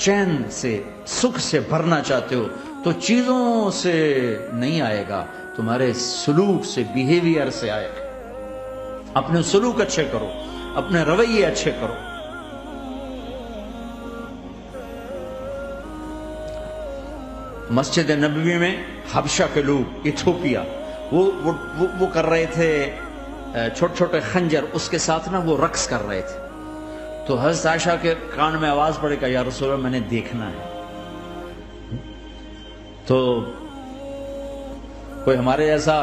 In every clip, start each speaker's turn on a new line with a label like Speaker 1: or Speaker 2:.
Speaker 1: چین سے سکھ سے بھرنا چاہتے ہو تو چیزوں سے نہیں آئے گا، تمہارے سلوک سے، بیہیویئر سے آئے گا۔ اپنے سلوک اچھے کرو، اپنے رویے اچھے کرو۔ مسجد نبوی میں حبشہ کے لوگ، ایتھوپیا، وہ کر رہے تھے چھوٹے چھوٹے خنجر، اس کے ساتھ نا وہ رقص کر رہے تھے۔ تو حضرت عائشہ کے کان میں آواز پڑے کہ یا رسول اللہ میں نے دیکھنا ہے۔ تو کوئی ہمارے جیسا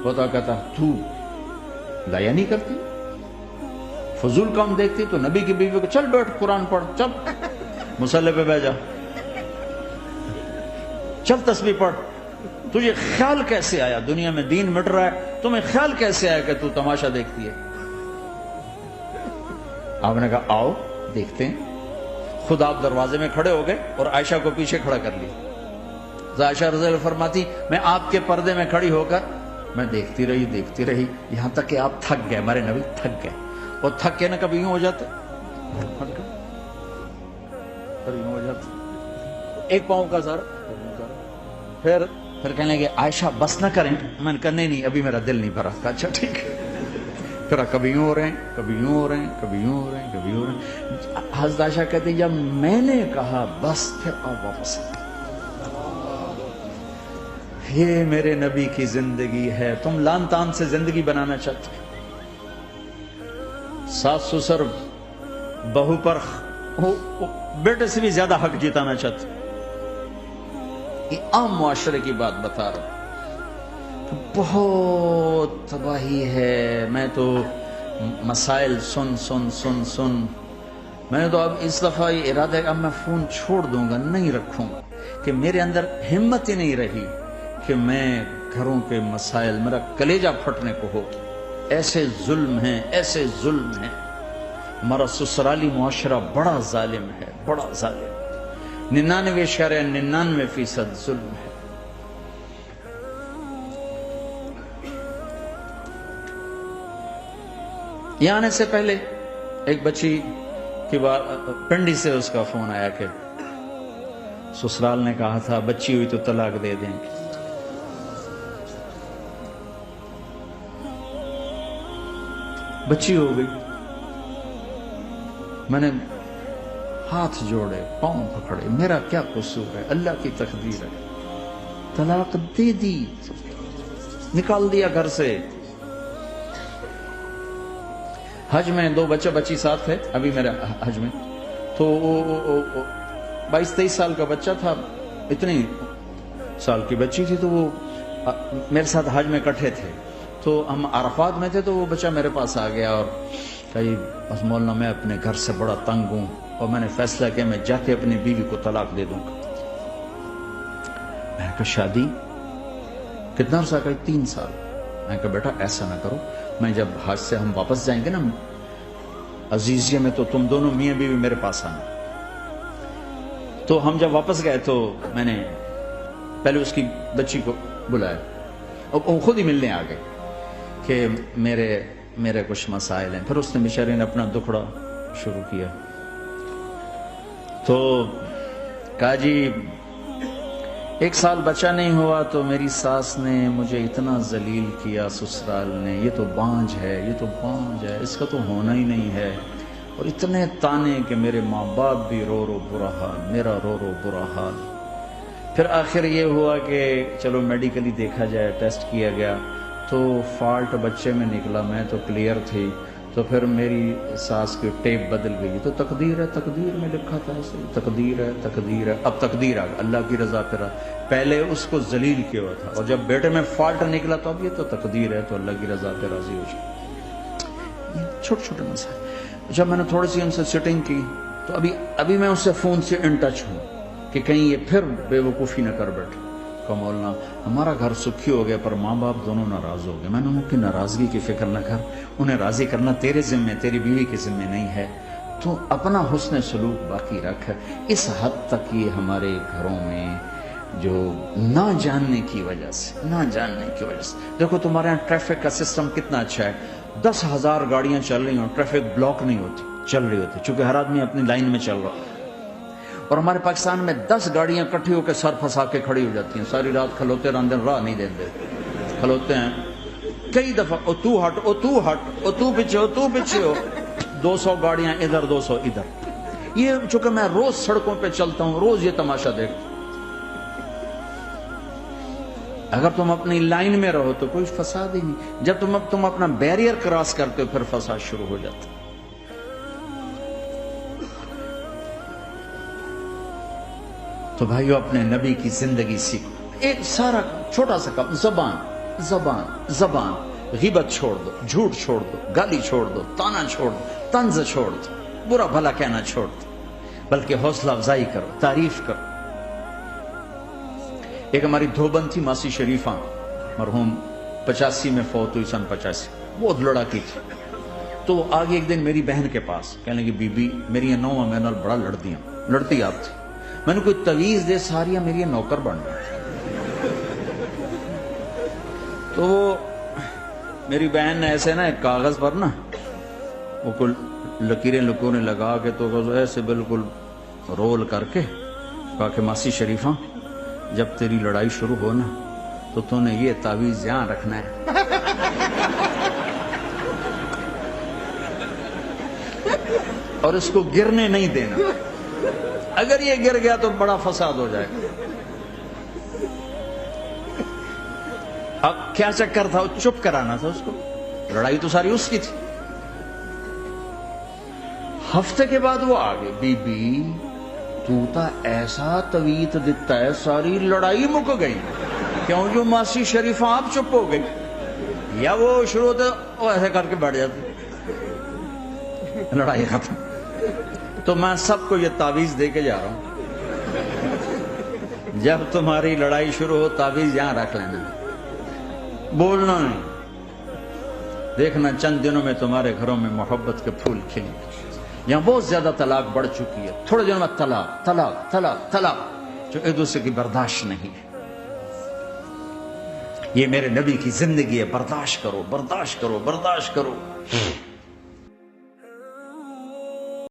Speaker 1: ہوتا کہتا تو لایا نہیں کرتی، فضول کام دیکھتی؟ تو نبی کی بیوی کو چل بیٹھ قرآن پڑھ، چل مصلی پہ بیٹھ جا، چل تسبیح پڑھ۔ تجھے خیال کیسے آیا؟ دنیا میں دین مٹ رہا ہے، تمہیں خیال کیسے آیا کہ تو تماشا دیکھتی ہے؟ آپ نے کہا آؤ دیکھتے ہیں۔ خود آپ دروازے میں کھڑے ہو گئے اور عائشہ کو پیچھے کھڑا کر لی۔ عائشہ رضی اللہ فرماتی میں آپ کے پردے میں کھڑی ہو کر میں دیکھتی رہی یہاں تک کہ آپ تھک گئے، ہمارے نبی تھک گئے، اور تھک کے نا کبھی یوں ہو جاتے، یوں ہو جاتے، ایک پاؤں کا سر، پھر کہنے لگے عائشہ بس نہ کریں۔ میں نے کہا نہیں ابھی میرا دل نہیں بھرا۔ اچھا ٹھیک ہے۔ پھر کبھی یوں ہو رہے ہیں، کبھی یوں ہو رہے ہیں، کبھی یوں ہو رہے ہیں، کبھی یوں ہو رہے ہیں۔ حضرت عائشہ کہتے ہیں جب میں نے کہا بس، پھر آپ واپس آئے۔ یہ میرے نبی کی زندگی ہے۔ تم لان تان سے زندگی بنانا چاہتے ہو، ساس سسر بہو پر بیٹے سے بھی زیادہ حق جتانا چاہتے ہو۔ یہ عام معاشرے کی بات بتا رہا ہوں، بہت تباہی ہے۔ میں تو مسائل سن میں تو اب اس دفعہ یہ ارادہ ہے کہ اب میں فون چھوڑ دوں گا، نہیں رکھوں گا، کہ میرے اندر ہمت ہی نہیں رہی کہ میں گھروں کے مسائل، میرا کلیجہ پھٹنے کو ہو۔ ایسے ظلم ہیں، ایسے ظلم ہیں۔ ہمارا سسرالی معاشرہ بڑا ظالم ہے، بڑا ظالم۔ 99.99% ظلم ہے۔ یہاں آنے سے پہلے ایک بچی کی بات، پنڈی سے اس کا فون آیا کہ سسرال نے کہا تھا بچی ہوئی تو طلاق دے دیں گے۔ بچی ہو گئی، میں نے ہاتھ جوڑے، پاؤں پکڑے، میرا کیا قصور ہے، اللہ کی تقدیر ہے۔ طلاق دے دی، نکال دیا گھر سے۔ حج میں 2 بچہ بچی ساتھ تھے ابھی میرے حج میں، تو 22-23 سال کا بچہ تھا، اتنی سال کی بچی تھی، تو وہ میرے ساتھ حج میں اکٹھے تھے۔ تو ہم عرفات میں تھے، تو وہ بچہ میرے پاس آ گیا اور کہا بس مولانا میں اپنے گھر سے بڑا تنگ ہوں اور میں نے فیصلہ کیا میں جا کے اپنی بیوی کو طلاق دے دوں گا۔ میں نے کہا شادی کتنا عرصہ؟ کہا 3 سال۔ میں نے کہا بیٹا ایسا نہ کرو، میں جب حج سے ہم واپس جائیں گے نا عزیزیہ میں، تو تم دونوں میاں بیوی میرے پاس آنا۔ تو ہم جب واپس گئے تو میں نے پہلے اس کی بچی کو بلایا اور وہ خود ہی ملنے آ گئے کہ میرے کچھ مسائل ہیں۔ پھر اس نے بیچارے نے اپنا دکھڑا شروع کیا، تو کہا جی 1 سال بچہ نہیں ہوا تو میری ساس نے مجھے اتنا ذلیل کیا، سسرال نے، یہ تو بانجھ ہے، یہ تو بانجھ ہے، اس کا تو ہونا ہی نہیں ہے، اور اتنے تانے کہ میرے ماں باپ بھی رو رو برا حال، میرا رو رو برا حال۔ پھر آخر یہ ہوا کہ چلو میڈیکلی دیکھا جائے، ٹیسٹ کیا گیا تو فالٹ بچے میں نکلا، میں تو کلیئر تھی، تو پھر میری ساس کی ٹیپ بدل گئی۔ تو تقدیر ہے، تقدیر میں لکھا تھا ایسے، تقدیر ہے، تقدیر ہے۔ اب تقدیر آ گئی، اللہ کی رضا پھر پہلے اس کو ذلیل کیا ہوا تھا، اور جب بیٹے میں فالٹ نکلا تو اب یہ تو تقدیر ہے، تو اللہ کی رضا پہ راضی ہو جائے۔ چھوٹے چھوٹے مسائل۔ جب میں نے تھوڑی سی ان سے سیٹنگ کی تو ابھی میں اس سے فون سے ان ٹچ ہوں کہ کہیں یہ پھر بے وقوفی نہ کر بیٹھے۔ مولانا ہمارا گھر سکھی ہو گیا پر ماں باپ دونوں ناراض ہو گئے۔ میں نے ان کی ناراضگی کی فکر نہ کر، انہیں راضی کرنا تیرے ذمے، تیری بیوی کے ذمے نہیں ہے، تو اپنا حسن سلوک باقی رکھ۔ اس حد تک یہ ہمارے گھروں میں جو نہ جاننے کی وجہ سے دیکھو تمہارے یہاں ٹریفک کا سسٹم کتنا اچھا ہے، 10,000 گاڑیاں چل رہی ہوں، ٹریفک بلاک نہیں ہوتی، چل رہی ہوتی، چونکہ ہر آدمی اپنی لائن میں چل رہا ہے۔ اور ہمارے پاکستان میں 10 گاڑیاں کٹھی ہو کے سر پھنسا کے کھڑی ہو جاتی ہیں، ساری رات کھلوتے رہتے ہیں، راہ نہیں دیتے، کھلوتے ہیں کئی دفعہ، او تو ہٹ، او تو ہٹ، او تو پیچھے ہو، تو پیچھے ہو، 200 گاڑیاں ادھر 200 ادھر۔ یہ چونکہ میں روز سڑکوں پہ چلتا ہوں، روز یہ تماشا دیکھتا ہوں۔ اگر تم اپنی لائن میں رہو تو کوئی فساد ہی نہیں، جب تم اپنا بیریئر کراس کرتے ہو پھر فساد شروع ہو جاتا ہے۔ تو بھائیو اپنے نبی کی زندگی سیکھو، ایک سارا چھوٹا سا کام، زبان زبان زبان، غیبت چھوڑ دو، جھوٹ چھوڑ دو، گالی چھوڑ دو، تانا چھوڑ دو، طنز چھوڑ دو، برا بھلا کہنا چھوڑ دو، بلکہ حوصلہ افزائی کرو، تعریف کرو۔ ایک ہماری دھوبن تھی ماسی شریفہ، مرحوم 85 میں فوت ہوئی، سن 85، بہت لڑاکی تھی۔ تو وہ آگے ایک دن میری بہن کے پاس کہنے لگی، بی بی میری نوہ میں نال بڑا لڑتی آپ تھی، میں نے کوئی تویز دے ساریاں میری نوکر بن گئی۔ تو وہ میری بہن نے ایسے نا ایک کاغذ پر نا وہ کل لکیریں لکوریں لگا کے تو ایسے بالکل رول کر کے کہا کہ ماسی شریفہ جب تیری لڑائی شروع ہو نا تو تو نے یہ تعویذ یہاں رکھنا ہے، اور اس کو گرنے نہیں دینا، اگر یہ گر گیا تو بڑا فساد ہو جائے گا۔ اب کیا چکر تھا، چپ کرانا تھا اس کو، لڑائی تو ساری اس کی تھی۔ ہفتے کے بعد وہ آگے، بی بی تو تا ایسا تویت دیتا ہے ساری لڑائی مک گئی، کیوں جو ماسی شریفہ آپ چپ ہو گئی، یا وہ شروع ہوتے وہ ایسے کر کے بیٹھ جاتے، لڑائی ختم۔ تو میں سب کو یہ تعویذ دے کے جا رہا ہوں، جب تمہاری لڑائی شروع ہو تعویذ یہاں رکھ لینا، بولنا نہیں، دیکھنا چند دنوں میں تمہارے گھروں میں محبت کے پھول کھلیں گے۔ یہاں بہت زیادہ طلاق بڑھ چکی ہے، تھوڑے دنوں میں طلاق طلاق طلاق طلاق، جو ایک دوسرے کی برداشت نہیں ہے۔ یہ میرے نبی کی زندگی ہے، برداشت کرو برداشت کرو برداشت کرو۔